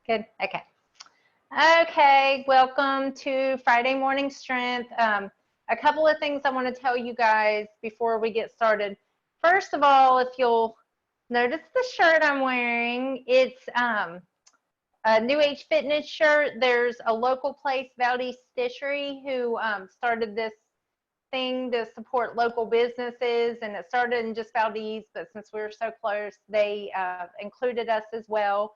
Good. Okay. Okay. Welcome to Friday Morning Strength. A couple of things I want to tell you guys before we get started. First of all, if you'll notice the shirt I'm wearing, it's a New Age Fitness shirt. There's a local place, Valdez Stitchery, who started this thing to support local businesses, and it started in just Valdez, but since we were so close, they included us as well.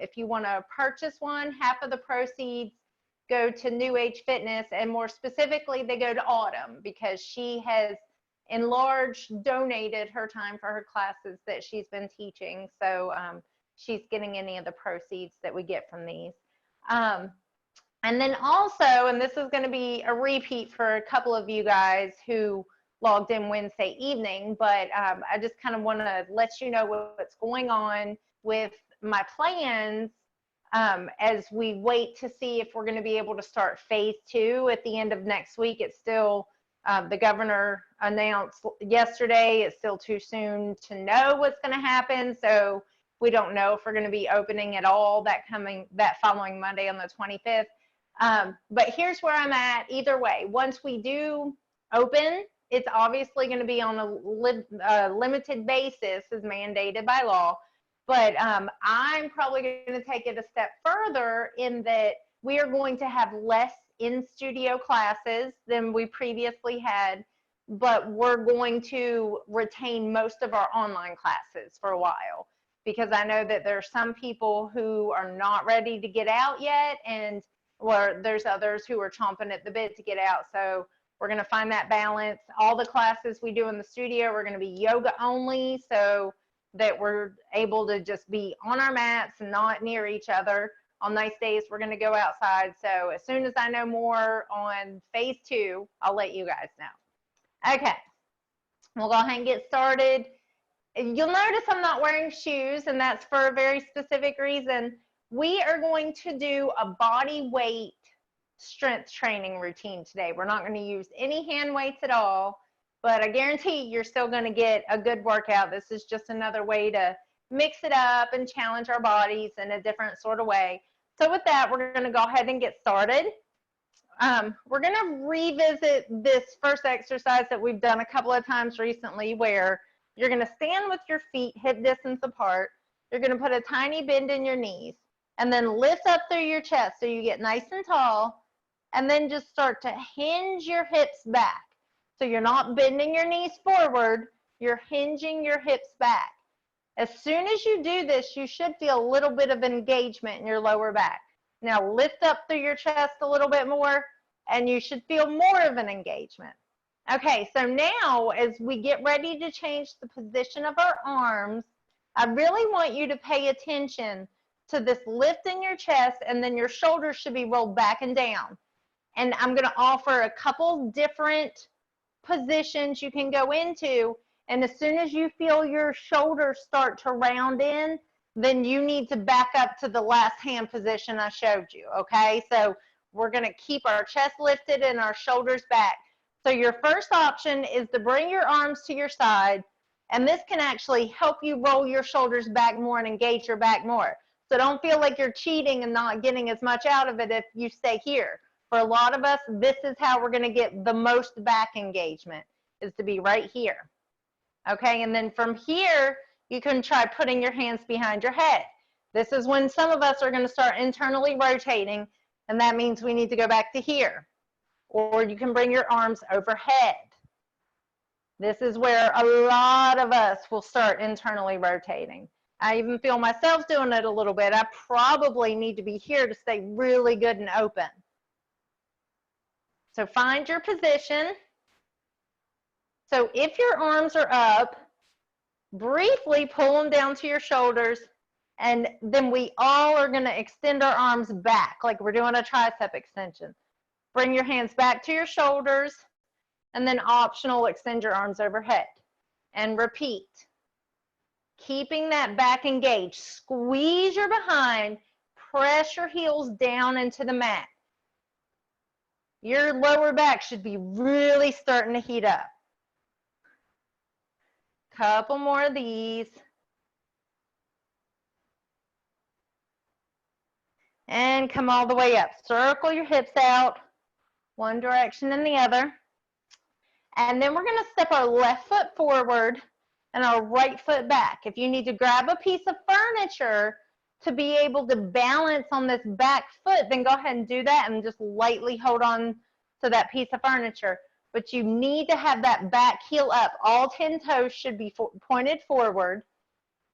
If you want to purchase one, half of the proceeds go to New Age Fitness, and more specifically, they go to Autumn because she has enlarged, donated her time for her classes that she's been teaching. So she's getting any of the proceeds that we get from these. And then also, and this is going to be a repeat for a couple of you guys who logged in Wednesday evening, but I just kind of want to let you know what's going on with my plans as we wait to see if we're going to be able to start phase 2 at the end of next week. It's still, the governor announced yesterday, it's still too soon to know what's going to happen. So we don't know if we're going to be opening at all that following Monday on the 25th. But here's where I'm at either way. Once we do open, it's obviously going to be on a limited basis as mandated by law. But I'm probably going to take it a step further in that we are going to have less in-studio classes than we previously had, but we're going to retain most of our online classes for a while, because I know that there's some people who are not ready to get out yet, and or there's others who are chomping at the bit to get out. So we're going to find that balance. All the classes we do in the studio are going to be yoga only, so that we're able to just be on our mats and not near each other. On nice days, we're going to go outside. So as soon as I know more on phase 2, I'll let you guys know. Okay, we'll go ahead and get started. You'll notice I'm not wearing shoes, and that's for a very specific reason. We are going to do a body weight strength training routine today. We're not going to use any hand weights at all, but I guarantee you're still going to get a good workout. This is just another way to mix it up and challenge our bodies in a different sort of way. So with that, we're going to go ahead and get started. We're going to revisit this first exercise that we've done a couple of times recently, where you're going to stand with your feet hip distance apart. You're going to put a tiny bend in your knees, and then lift up through your chest so you get nice and tall, and then just start to hinge your hips back. So you're not bending your knees forward, you're hinging your hips back. As soon as you do this, you should feel a little bit of engagement in your lower back. Now lift up through your chest a little bit more, and you should feel more of an engagement. Okay, so now as we get ready to change the position of our arms, I really want you to pay attention to this lift in your chest, and then your shoulders should be rolled back and down. And I'm going to offer a couple different positions you can go into, and as soon as you feel your shoulders start to round in, then you need to back up to the last hand position I showed you, okay? So we're going to keep our chest lifted and our shoulders back. So your first option is to bring your arms to your side, and this can actually help you roll your shoulders back more and engage your back more. So don't feel like you're cheating and not getting as much out of it if you stay here. For a lot of us, this is how we're going to get the most back engagement, is to be right here. Okay, and then from here, you can try putting your hands behind your head. This is when some of us are going to start internally rotating, and that means we need to go back to here. Or you can bring your arms overhead. This is where a lot of us will start internally rotating. I even feel myself doing it a little bit. I probably need to be here to stay really good and open. So find your position. So if your arms are up, briefly pull them down to your shoulders, and then we all are going to extend our arms back like we're doing a tricep extension. Bring your hands back to your shoulders, and then optional, extend your arms overhead. And repeat. Keeping that back engaged. Squeeze your behind, press your heels down into the mat. Your lower back should be really starting to heat up. Couple more of these. And come all the way up. Circle your hips out, one direction and the other. And then we're going to step our left foot forward and our right foot back. If you need to grab a piece of furniture to be able to balance on this back foot, then go ahead and do that and just lightly hold on to that piece of furniture. But you need to have that back heel up. All 10 toes should be pointed forward.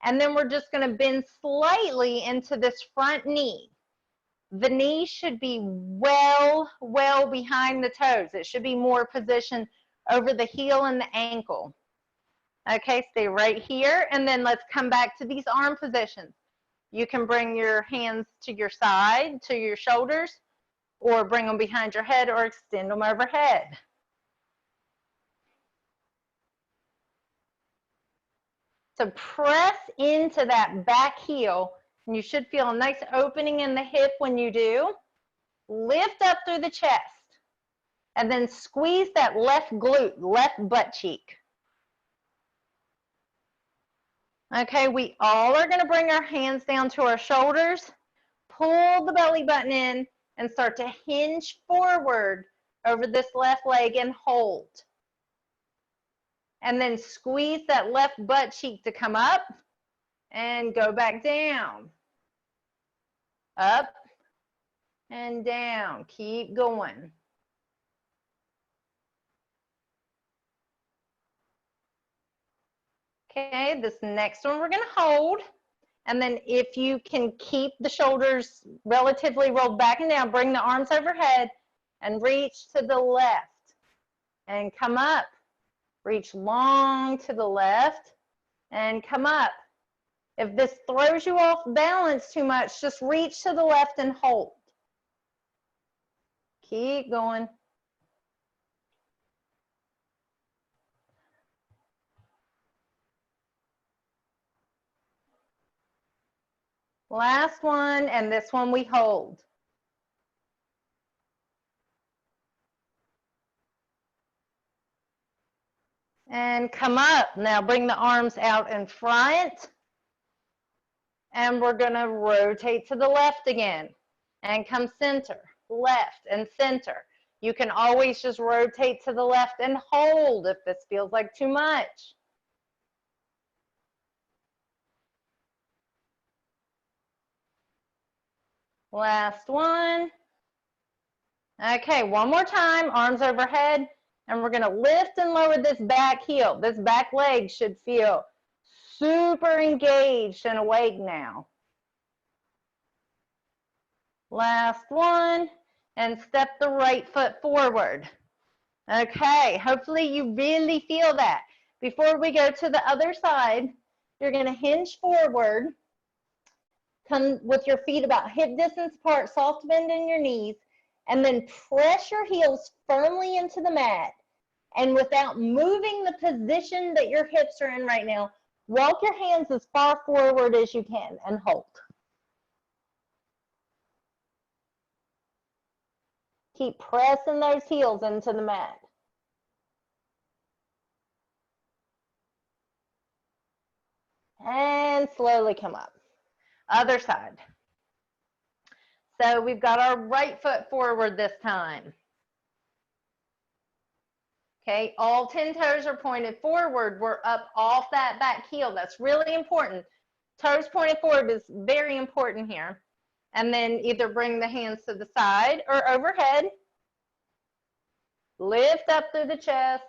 And then we're just going to bend slightly into this front knee. The knee should be well behind the toes. It should be more positioned over the heel and the ankle. Okay, stay right here, and then let's come back to these arm positions. You can bring your hands to your side, to your shoulders, or bring them behind your head or extend them overhead. So press into that back heel, and you should feel a nice opening in the hip when you do. Lift up through the chest, and then squeeze that left glute, left butt cheek. Okay, we all are going to bring our hands down to our shoulders, pull the belly button in, and start to hinge forward over this left leg and hold. And then squeeze that left butt cheek to come up and go back down. Up and down. Keep going. Okay, this next one we're going to hold. And then if you can keep the shoulders relatively rolled back and down, bring the arms overhead and reach to the left and come up. Reach long to the left and come up. If this throws you off balance too much, just reach to the left and hold. Keep going. Last one, and this one we hold. And come up. Now bring the arms out in front. And we're going to rotate to the left again. And come center, left, and center. You can always just rotate to the left and hold if this feels like too much. Last one. Okay, one more time, arms overhead, and we're gonna lift and lower this back heel. This back leg should feel super engaged and awake now. Last one, and step the right foot forward. Okay, hopefully you really feel that. Before we go to the other side, you're gonna hinge forward, come with your feet about hip distance apart, soft bend in your knees, and then press your heels firmly into the mat. And without moving the position that your hips are in right now, walk your hands as far forward as you can and hold. Keep pressing those heels into the mat. And slowly come up. Other side. So we've got our right foot forward this time. Okay, all 10 toes are pointed forward. We're up off that back heel. That's really important. Toes pointed forward is very important here. And then either bring the hands to the side or overhead. Lift up through the chest.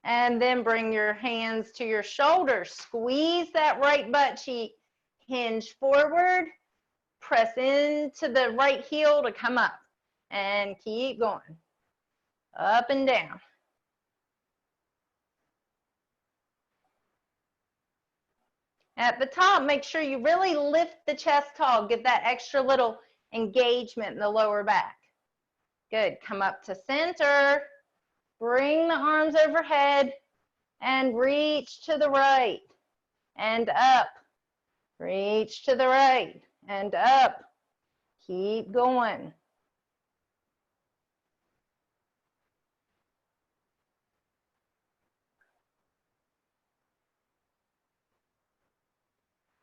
And then bring your hands to your shoulders. Squeeze that right butt cheek. Hinge forward. Press into the right heel to come up. And keep going. Up and down. At the top, make sure you really lift the chest tall. Get that extra little engagement in the lower back. Good. Come up to center. Bring the arms overhead and reach to the right and up. Reach to the right and up. Keep going.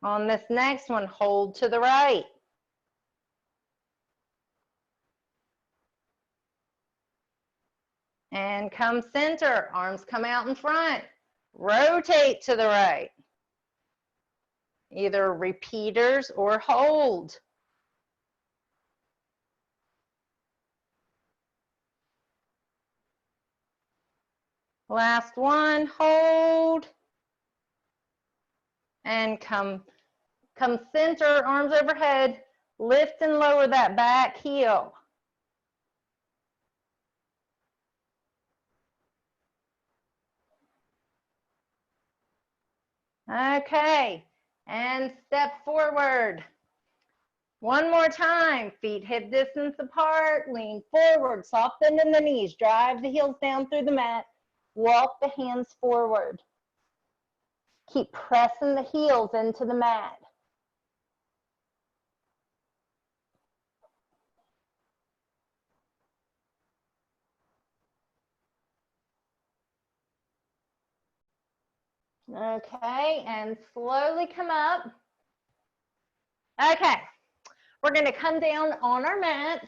On this next one, hold to the right. And come center, arms come out in front. Rotate to the right. Either repeaters or hold. Last one, hold. And come center, arms overhead. Lift and lower that back heel. Okay, and step forward. One more time, feet hip distance apart, lean forward, soft bend in the knees, drive the heels down through the mat, walk the hands forward. Keep pressing the heels into the mat. Okay, and slowly come up. Okay, we're going to come down on our mats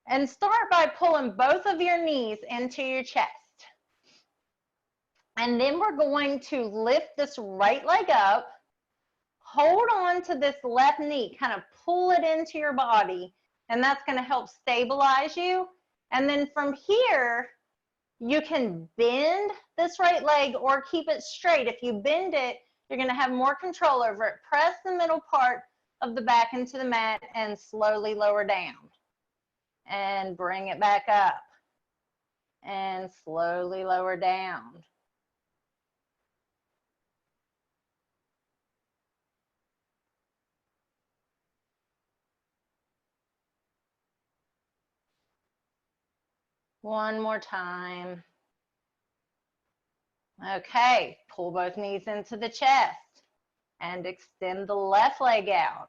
and start by pulling both of your knees into your chest. And then we're going to lift this right leg up, hold on to this left knee, kind of pull it into your body, and that's going to help stabilize you. And then from here, you can bend this right leg or keep it straight. If you bend it, you're going to have more control over it. Press the middle part of the back into the mat and slowly lower down. And bring it back up. And slowly lower down. One more time. Okay, pull both knees into the chest and extend the left leg out.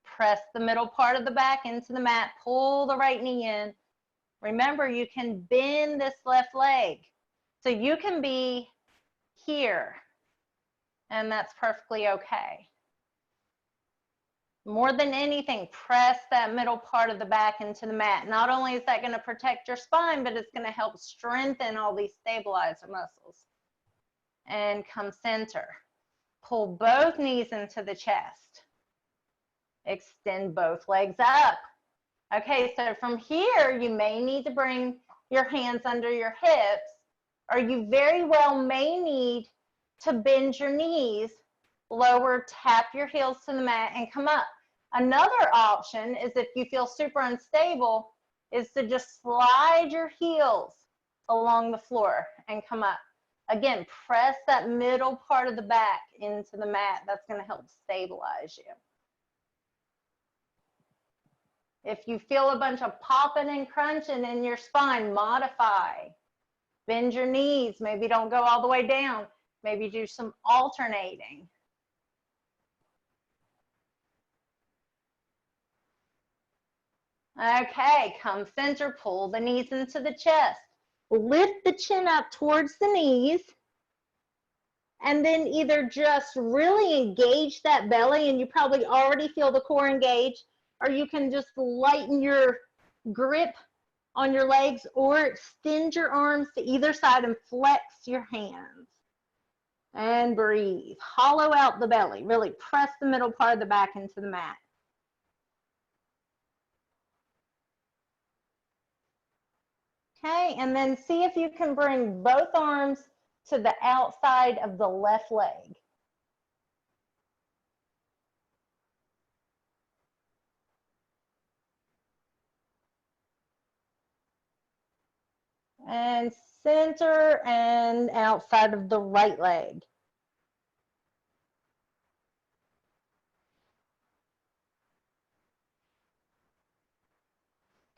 Press the middle part of the back into the mat, pull the right knee in. Remember, you can bend this left leg. So you can be here, and that's perfectly okay. More than anything, press that middle part of the back into the mat. Not only is that going to protect your spine, but it's going to help strengthen all these stabilizer muscles. And come center. Pull both knees into the chest. Extend both legs up. Okay, so from here, you may need to bring your hands under your hips, or you very well may need to bend your knees, lower, tap your heels to the mat, and come up. Another option is, if you feel super unstable, is to just slide your heels along the floor and come up. Again, press that middle part of the back into the mat. That's going to help stabilize you. If you feel a bunch of popping and crunching in your spine, modify. Bend your knees. Maybe don't go all the way down. Maybe do some alternating. Okay, come center, pull the knees into the chest. Lift the chin up towards the knees. And then either just really engage that belly, and you probably already feel the core engage, or you can just lighten your grip on your legs or extend your arms to either side and flex your hands. And breathe. Hollow out the belly. Really press the middle part of the back into the mat. Okay, and then see if you can bring both arms to the outside of the left leg. And center and outside of the right leg.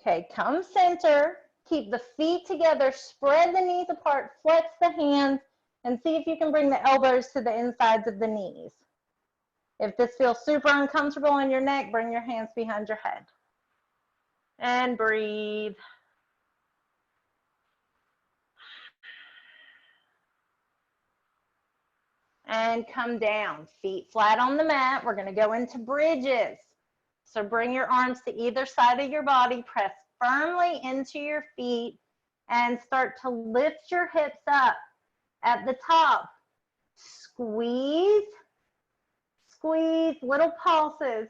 Okay, come center, keep the feet together, spread the knees apart, flex the hands, and see if you can bring the elbows to the insides of the knees. If this feels super uncomfortable on your neck, bring your hands behind your head. And breathe. and come down. Feet flat on the mat. We're going to go into bridges. So bring your arms to either side of your body, press firmly into your feet, and start to lift your hips up at the top. Squeeze, squeeze, little pulses,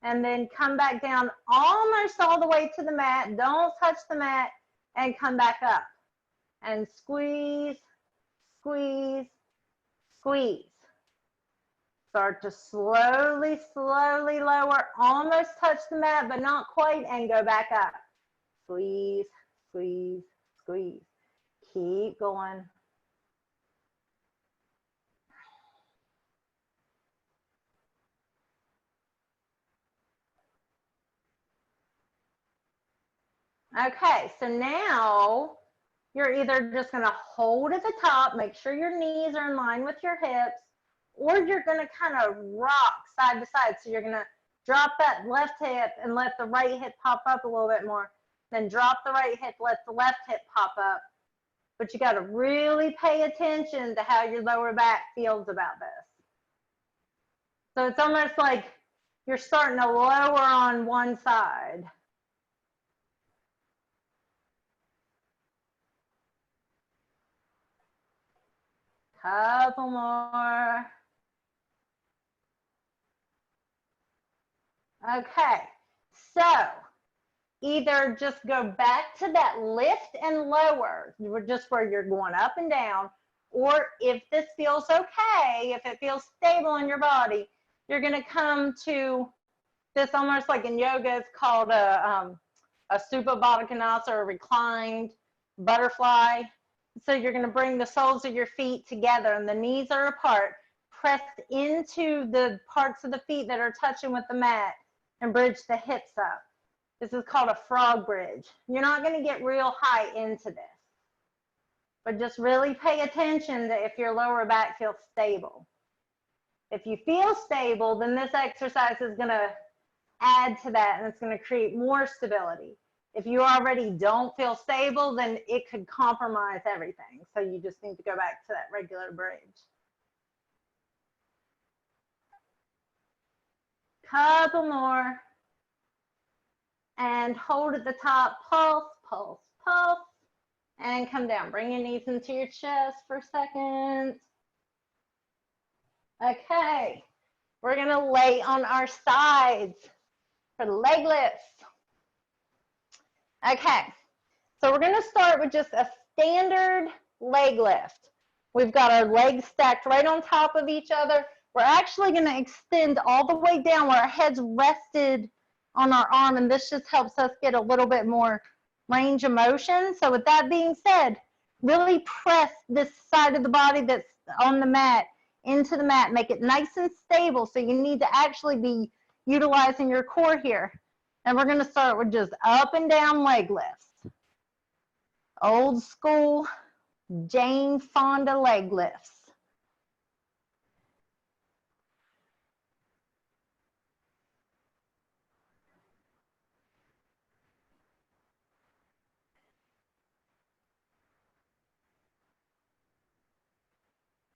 and then come back down almost all the way to the mat. Don't touch the mat, and come back up. And squeeze, squeeze, squeeze. Start to slowly, slowly lower, almost touch the mat, but not quite, and go back up. Squeeze, squeeze, squeeze. Keep going. Okay, so now you're either just going to hold at the top, make sure your knees are in line with your hips, or you're going to kind of rock side to side. So you're going to drop that left hip and let the right hip pop up a little bit more. Then drop the right hip, let the left hip pop up. But you got to really pay attention to how your lower back feels about this. So it's almost like you're starting to lower on one side. Couple more. Okay, so either just go back to that lift and lower, just where you're going up and down, or if this feels okay, if it feels stable in your body, you're going to come to this almost like in yoga, it's called a Supha Baddha Konasana, or a reclined butterfly. So you're going to bring the soles of your feet together and the knees are apart, pressed into the parts of the feet that are touching with the mat, and bridge the hips up. This is called a frog bridge. You're not going to get real high into this, but just really pay attention to if your lower back feels stable. If you feel stable, then this exercise is going to add to that, and it's going to create more stability. If you already don't feel stable, then it could compromise everything. So you just need to go back to that regular bridge. Couple more. And hold at the top, pulse, pulse, pulse, and come down. Bring your knees into your chest for a second. Okay, we're gonna lay on our sides for the leg lifts. Okay, so we're gonna start with just a standard leg lift. We've got our legs stacked right on top of each other. We're actually gonna extend all the way down where our head's rested on our arm, and this just helps us get a little bit more range of motion. So with that being said, really press this side of the body that's on the mat into the mat. Make it nice and stable, so you need to actually be utilizing your core here. And we're going to start with just up and down leg lifts. Old school Jane Fonda leg lifts.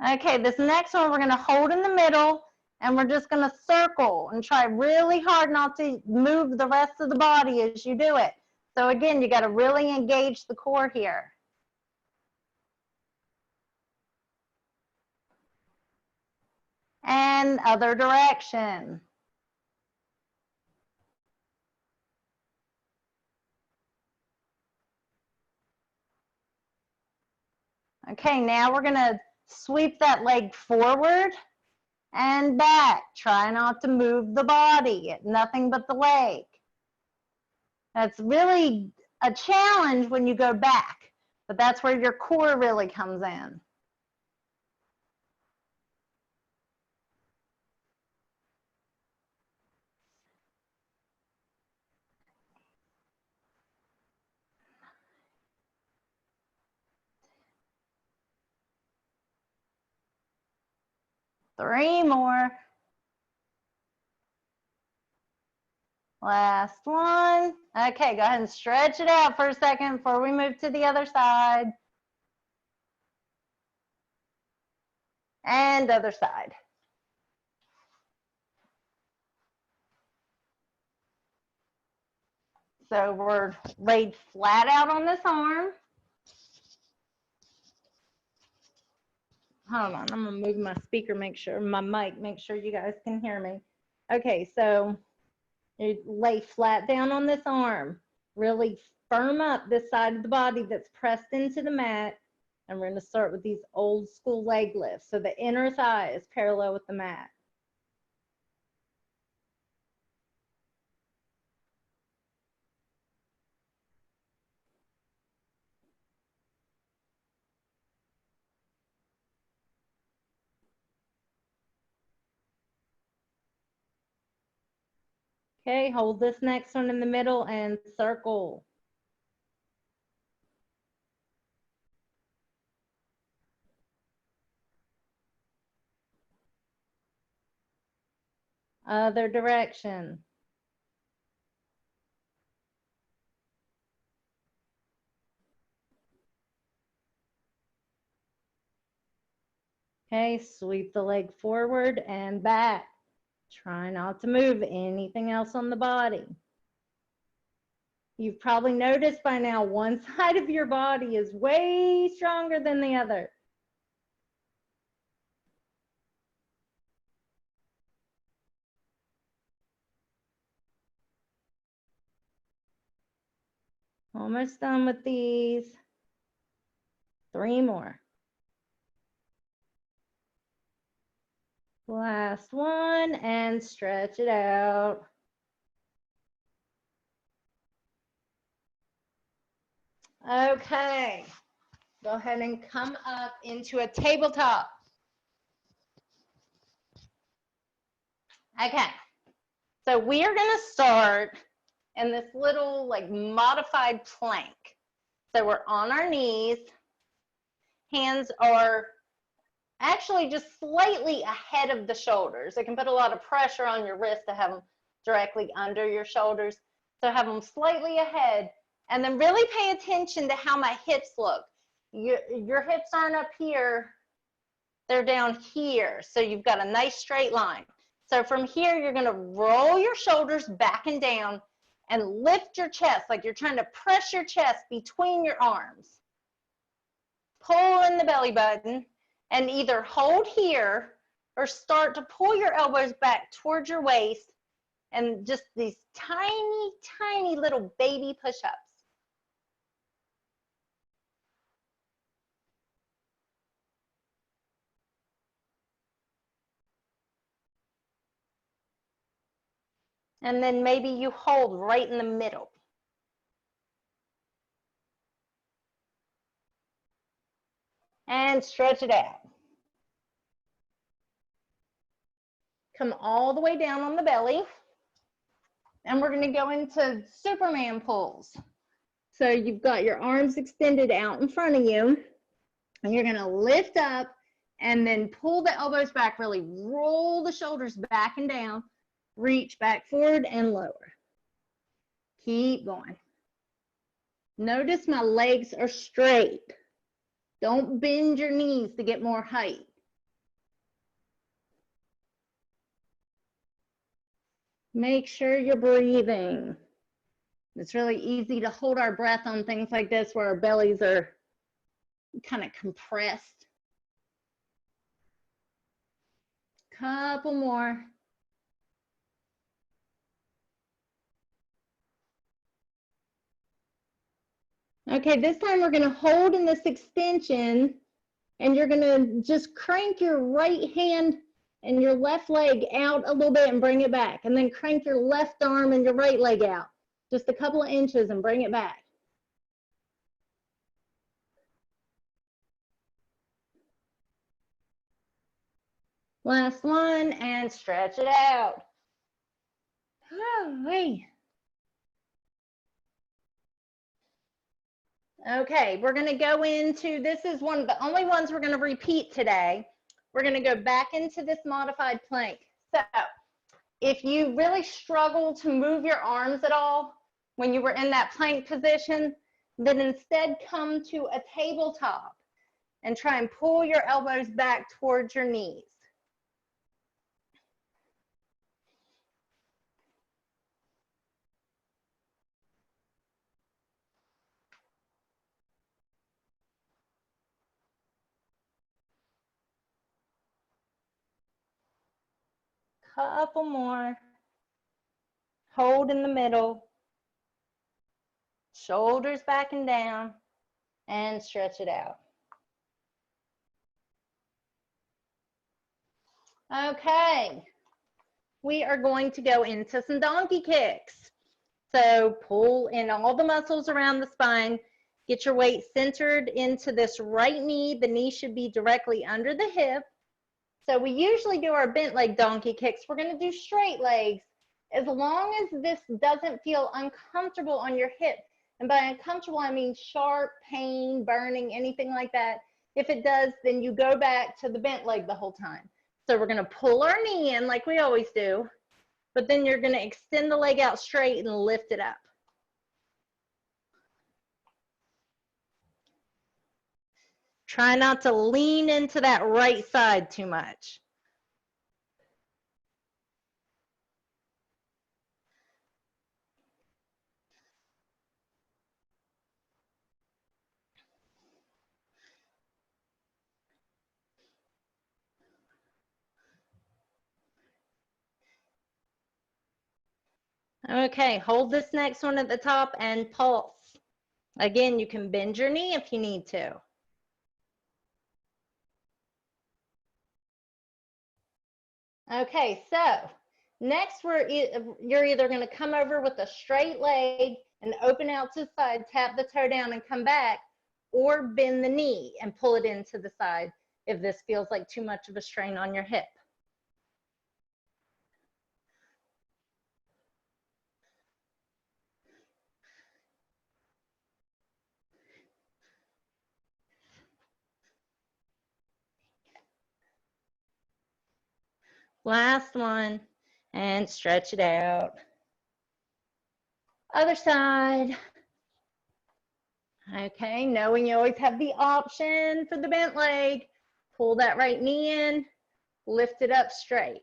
Okay, this next one we're going to hold in the middle, and we're just going to circle and try really hard not to move the rest of the body as you do it. So again, you got to really engage the core here. And other direction. Okay, now we're going to sweep that leg forward and back. Try not to move the body, nothing but the leg. That's really a challenge when you go back, but that's where your core really comes in. Three more. Last one. Okay, go ahead and stretch it out for a second before we move to the other side. And other side. So we're laid flat out on this arm. Hold on, I'm gonna move my speaker, make sure, my mic, make sure you guys can hear me. Okay, so you lay flat down on this arm. Really firm up this side of the body that's pressed into the mat. And we're gonna start with these old school leg lifts. So the inner thigh is parallel with the mat. Okay, hold this next one in the middle and circle. Other direction. Okay, sweep the leg forward and back. Try not to move anything else on the body. You've probably noticed by now one side of your body is way stronger than the other. Almost done with these. 3 more. Last one, and stretch it out. Okay, go ahead and come up into a tabletop. Okay, so we are gonna start in this little like modified plank. So we're on our knees, hands are actually just slightly ahead of the shoulders. It can put a lot of pressure on your wrist to have them directly under your shoulders. So have them slightly ahead, and then really pay attention to how my hips look. Your hips aren't up here, they're down here. So you've got a nice straight line. So from here, you're gonna roll your shoulders back and down and lift your chest like you're trying to press your chest between your arms. Pull in the belly button and either hold here or start to pull your elbows back towards your waist, and just these tiny, tiny little baby push-ups. And then maybe you hold right in the middle. And stretch it out. Come all the way down on the belly. And we're going to go into Superman pulls. So you've got your arms extended out in front of you. And you're going to lift up and then pull the elbows back. Really roll the shoulders back and down. Reach back forward and lower. Keep going. Notice my legs are straight. Don't bend your knees to get more height. Make sure you're breathing. It's really easy to hold our breath on things like this where our bellies are kind of compressed. Couple more. Okay, this time we're going to hold in this extension, and you're going to just crank your right hand and your left leg out a little bit and bring it back. And then crank your left arm and your right leg out. Just a couple of inches and bring it back. Last one, and stretch it out. Oh, wait. Okay, we're going to go into, this is one of the only ones we're going to repeat today. We're going to go back into this modified plank. So if you really struggle to move your arms at all when you were in that plank position, then instead come to a tabletop. and try and pull your elbows back towards your knees. Couple more. Hold in the middle. Shoulders back and down, and stretch it out. Okay, we are going to go into some donkey kicks. So pull in all the muscles around the spine. Get your weight centered into this right knee. The knee should be directly under the hip. So we usually do our bent leg donkey kicks. We're going to do straight legs as long as this doesn't feel uncomfortable on your hip. And by uncomfortable, I mean sharp, pain, burning, anything like that. If it does, then you go back to the bent leg the whole time. So we're going to pull our knee in like we always do, but then you're going to extend the leg out straight and lift it up. Try not to lean into that right side too much. Okay, hold this next one at the top and pulse. Again, you can bend your knee if you need to. Okay, so next you're either going to come over with a straight leg and open out to the side, tap the toe down and come back, or bend the knee and pull it into the side if this feels like too much of a strain on your hip. Last one, and stretch it out. Other side. Okay, knowing you always have the option for the bent leg, pull that right knee in, lift it up straight.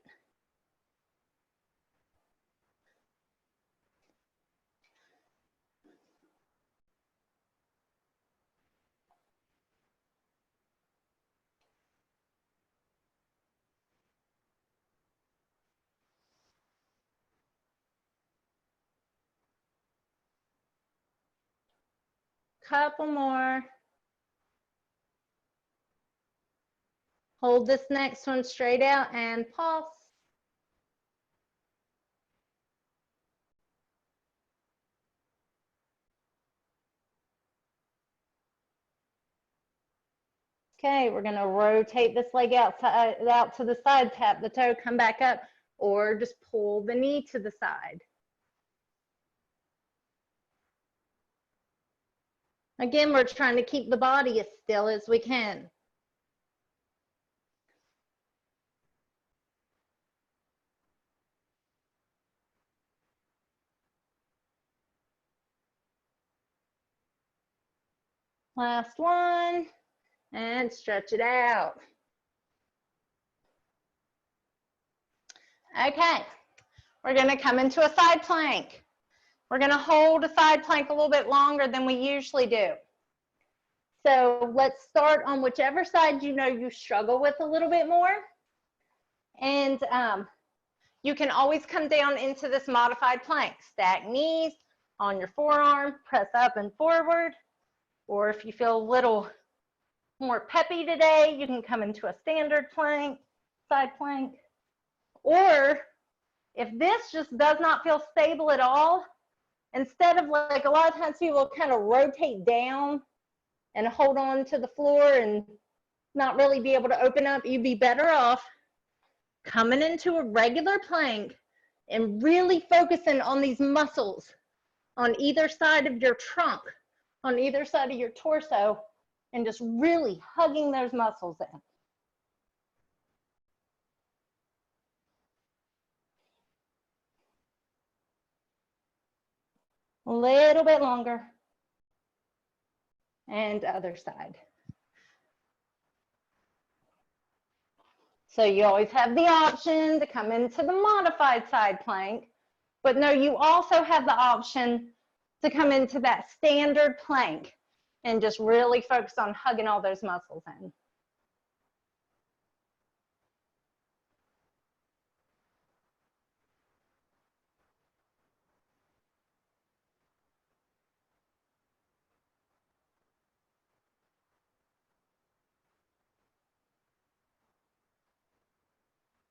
Couple more. Hold this next one straight out and pulse. Okay, we're going to rotate this leg out to the side, tap the toe, come back up, or just pull the knee to the side. Again, we're trying to keep the body as still as we can. Last one, and stretch it out. Okay, we're going to come into a side plank. We're going to hold a side plank a little bit longer than we usually do. So let's start on whichever side you know you struggle with a little bit more. And you can always come down into this modified plank. Stack knees on your forearm, press up and forward. Or if you feel a little more peppy today, you can come into a standard plank, side plank. Or if this just does not feel stable at all, instead of like a lot of times people kind of rotate down and hold on to the floor and not really be able to open up, you'd be better off coming into a regular plank and really focusing on these muscles on either side of your trunk, on either side of your torso, and just really hugging those muscles in. A little bit longer. And other side. So you always have the option to come into the modified side plank, but no, you also have the option to come into that standard plank and just really focus on hugging all those muscles in.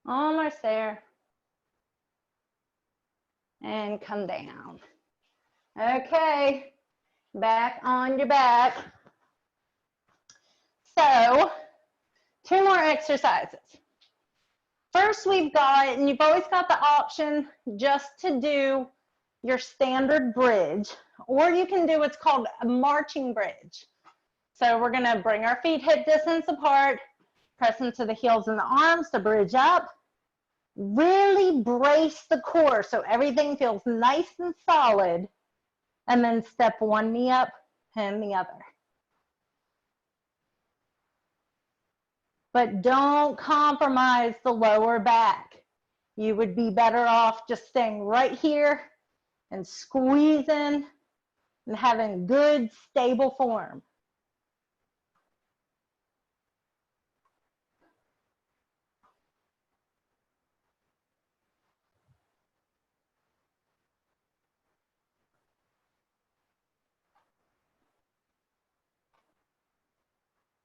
Almost there. And come down. Okay, back on your back. So, 2 more exercises. First, we've got, and you've always got the option just to do your standard bridge, or you can do what's called a marching bridge. So we're going to bring our feet hip distance apart, press into the heels and the arms to bridge up. Really brace the core so everything feels nice and solid. And then step one knee up and the other. But don't compromise the lower back. You would be better off just staying right here and squeezing and having good, stable form.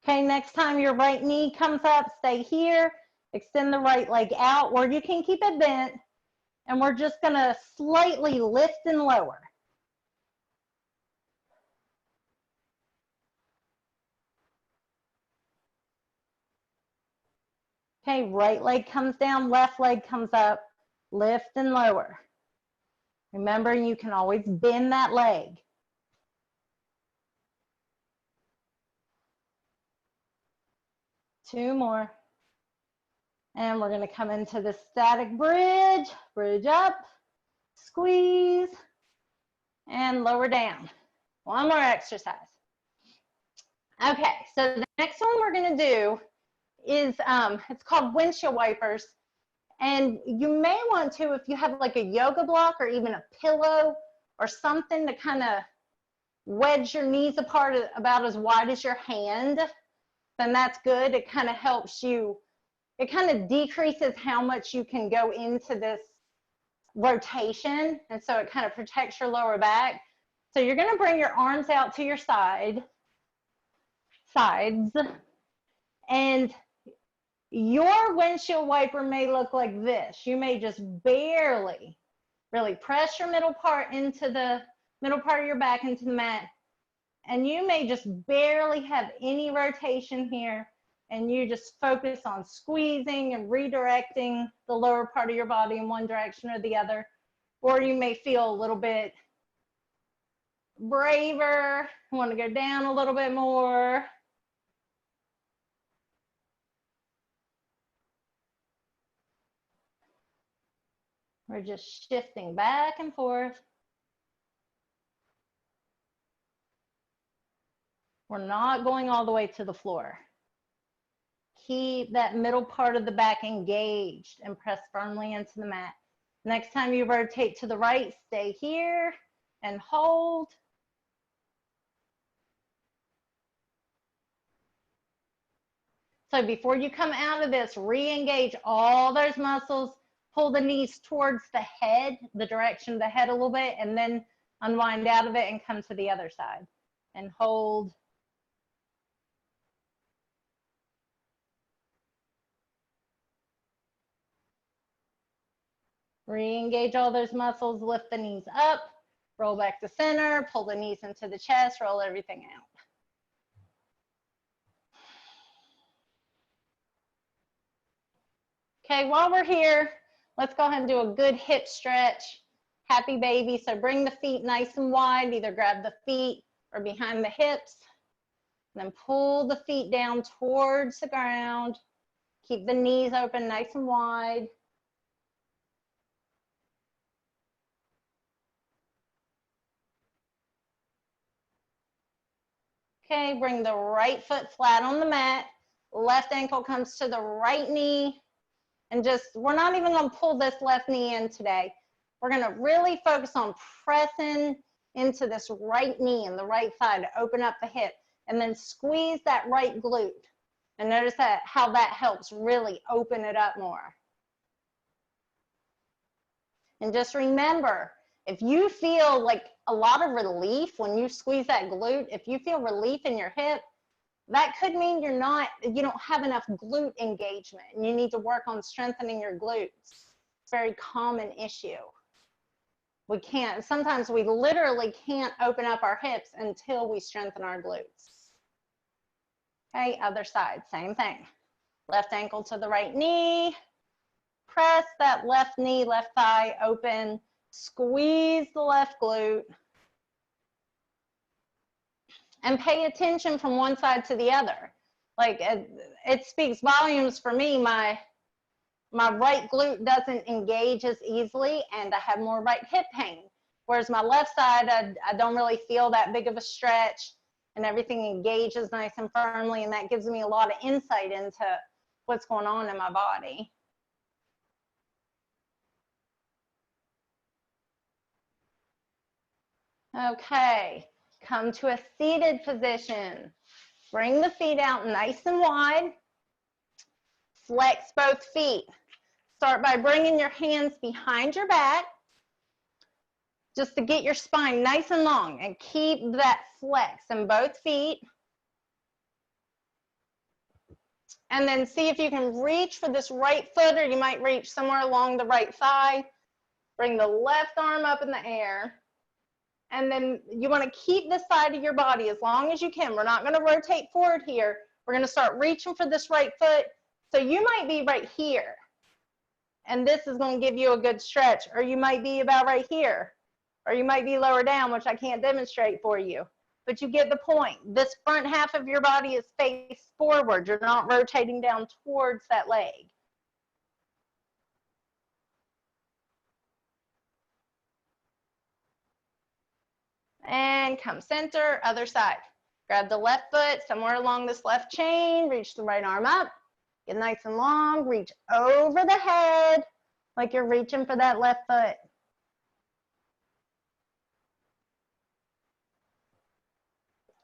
Okay, next time your right knee comes up, stay here, extend the right leg out, or you can keep it bent, and we're just gonna slightly lift and lower. Okay, right leg comes down, left leg comes up, lift and lower. Remember, you can always bend that leg. Two more. And we're gonna come into the static bridge, bridge up, squeeze, and lower down. One more exercise. Okay, so the next one we're gonna do is, it's called windshield wipers. And you may want to, if you have like a yoga block or even a pillow or something to kind of wedge your knees apart about as wide as your hand, then that's good. It kind of helps you, it kind of decreases how much you can go into this rotation. And so it kind of protects your lower back. So you're going to bring your arms out to your sides, and your windshield wiper may look like this. You may just barely really press your middle part into the middle part of your back into the mat. And you may just barely have any rotation here. And you just focus on squeezing and redirecting the lower part of your body in one direction or the other. Or you may feel a little bit braver, want to go down a little bit more. We're just shifting back and forth. We're not going all the way to the floor. Keep that middle part of the back engaged and press firmly into the mat. Next time you rotate to the right, stay here and hold. So before you come out of this, re-engage all those muscles. Pull the knees towards the head, the direction of the head a little bit, and then unwind out of it and come to the other side. And hold. Re-engage all those muscles, lift the knees up, roll back to center, pull the knees into the chest, roll everything out. Okay, while we're here, let's go ahead and do a good hip stretch. Happy baby. So bring the feet nice and wide, either grab the feet or behind the hips. And then pull the feet down towards the ground. Keep the knees open nice and wide. Okay, bring the right foot flat on the mat. Left ankle comes to the right knee. And just, we're not even gonna pull this left knee in today. We're gonna really focus on pressing into this right knee and the right thigh to open up the hip, and then squeeze that right glute. And notice that how that helps really open it up more. And just remember, if you feel like a lot of relief when you squeeze that glute, if you feel relief in your hip, that could mean you don't have enough glute engagement and you need to work on strengthening your glutes. It's a very common issue. Sometimes we literally can't open up our hips until we strengthen our glutes. Okay, other side, same thing. Left ankle to the right knee. Press that left knee, left thigh open. Squeeze the left glute. And pay attention from one side to the other. Like it speaks volumes for me. My right glute doesn't engage as easily and I have more right hip pain. Whereas my left side, I don't really feel that big of a stretch and everything engages nice and firmly, and that gives me a lot of insight into what's going on in my body. Okay, come to a seated position. Bring the feet out nice and wide. Flex both feet. Start by bringing your hands behind your back, just to get your spine nice and long, and keep that flex in both feet. And then see if you can reach for this right foot, or you might reach somewhere along the right thigh. Bring the left arm up in the air. And then you want to keep this side of your body as long as you can. We're not going to rotate forward here. We're going to start reaching for this right foot. So you might be right here, and this is going to give you a good stretch. Or you might be about right here. Or you might be lower down, which I can't demonstrate for you. But you get the point. This front half of your body is faced forward. You're not rotating down towards that leg. And come center, other side. Grab the left foot somewhere along this left chain. Reach the right arm up. Get nice and long. Reach over the head like you're reaching for that left foot.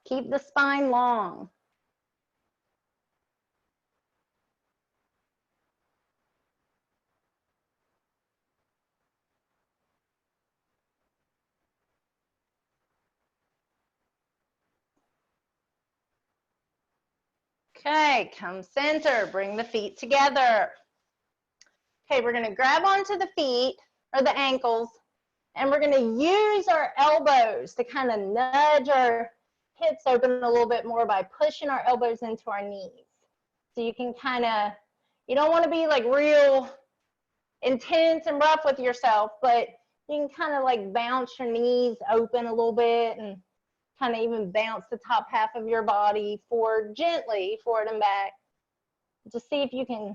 Keep the spine long. Okay, come center, bring the feet together. Okay, we're gonna grab onto the feet or the ankles, and we're gonna use our elbows to kind of nudge our hips open a little bit more by pushing our elbows into our knees. So you can kind of, you don't want to be like real intense and rough with yourself, but you can kind of like bounce your knees open a little bit and kind of even bounce the top half of your body forward, gently forward and back. Just see if you can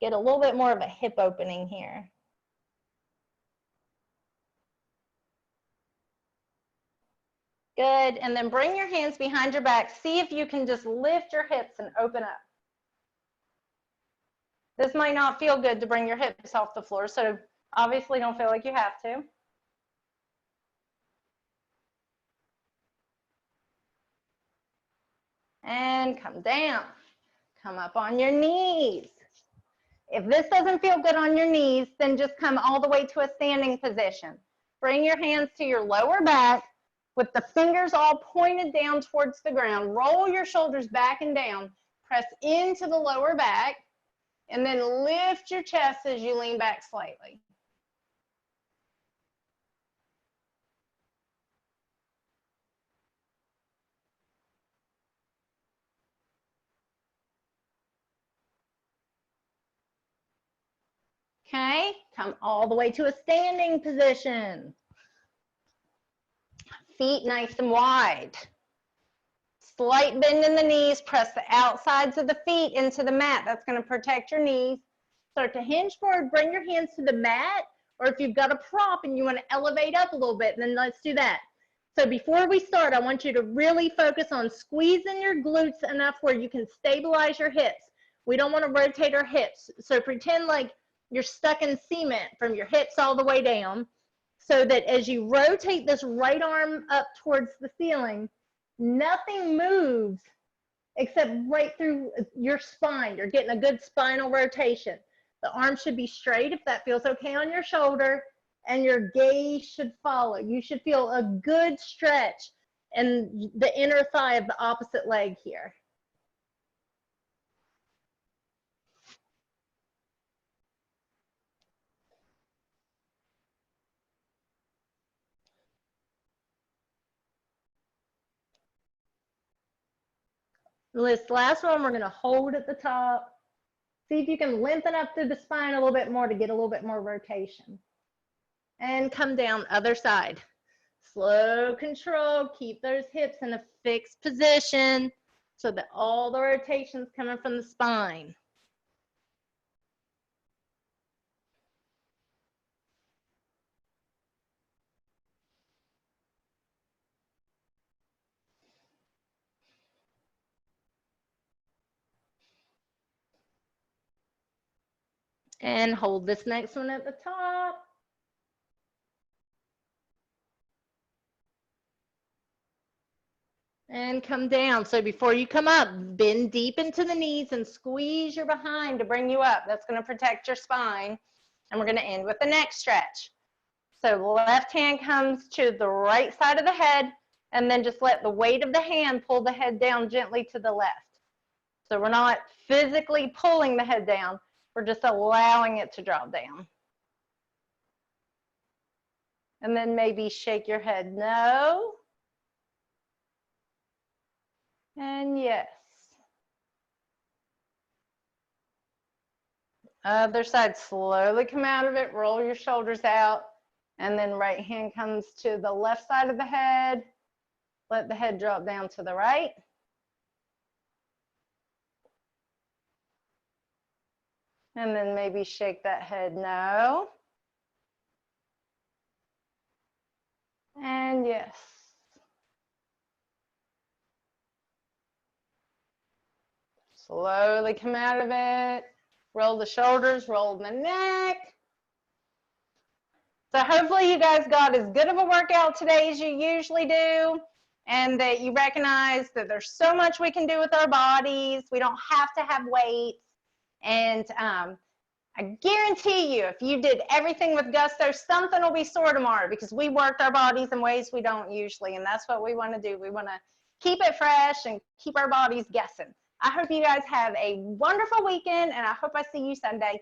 get a little bit more of a hip opening here. Good, and then bring your hands behind your back. See if you can just lift your hips and open up. This might not feel good to bring your hips off the floor, so obviously don't feel like you have to. And come down. Come up on your knees. If this doesn't feel good on your knees, then just come all the way to a standing position. Bring your hands to your lower back with the fingers all pointed down towards the ground. Roll your shoulders back and down. Press into the lower back, and then lift your chest as you lean back slightly. Okay, come all the way to a standing position. Feet nice and wide. Slight bend in the knees. Press the outsides of the feet into the mat. That's going to protect your knees. Start to hinge forward. Bring your hands to the mat, or if you've got a prop and you want to elevate up a little bit, then let's do that. So before we start, I want you to really focus on squeezing your glutes enough where you can stabilize your hips. We don't want to rotate our hips. So pretend like you're stuck in cement from your hips all the way down, so that as you rotate this right arm up towards the ceiling, nothing moves except right through your spine. You're getting a good spinal rotation. The arm should be straight if that feels okay on your shoulder, and your gaze should follow. You should feel a good stretch in the inner thigh of the opposite leg here. This last one, we're going to hold at the top. See if you can lengthen up through the spine a little bit more to get a little bit more rotation. And come down other side. Slow control, keep those hips in a fixed position so that all the rotation's coming from the spine. And hold this next one at the top. And come down. So before you come up, bend deep into the knees and squeeze your behind to bring you up. That's going to protect your spine. And we're going to end with the neck stretch. So left hand comes to the right side of the head, and then just let the weight of the hand pull the head down gently to the left. So we're not physically pulling the head down. We're just allowing it to drop down. And then maybe shake your head no. And yes. Other side, slowly come out of it, roll your shoulders out, and then right hand comes to the left side of the head. Let the head drop down to the right. And then maybe shake that head no. And yes. Slowly come out of it. Roll the shoulders, roll the neck. So hopefully you guys got as good of a workout today as you usually do, and that you recognize that there's so much we can do with our bodies. We don't have to have weights. And I guarantee you, if you did everything with gusto, something will be sore tomorrow, because we worked our bodies in ways we don't usually, and that's what we want to do. We want to keep it fresh and keep our bodies guessing. I hope you guys have a wonderful weekend, and I hope I see you Sunday.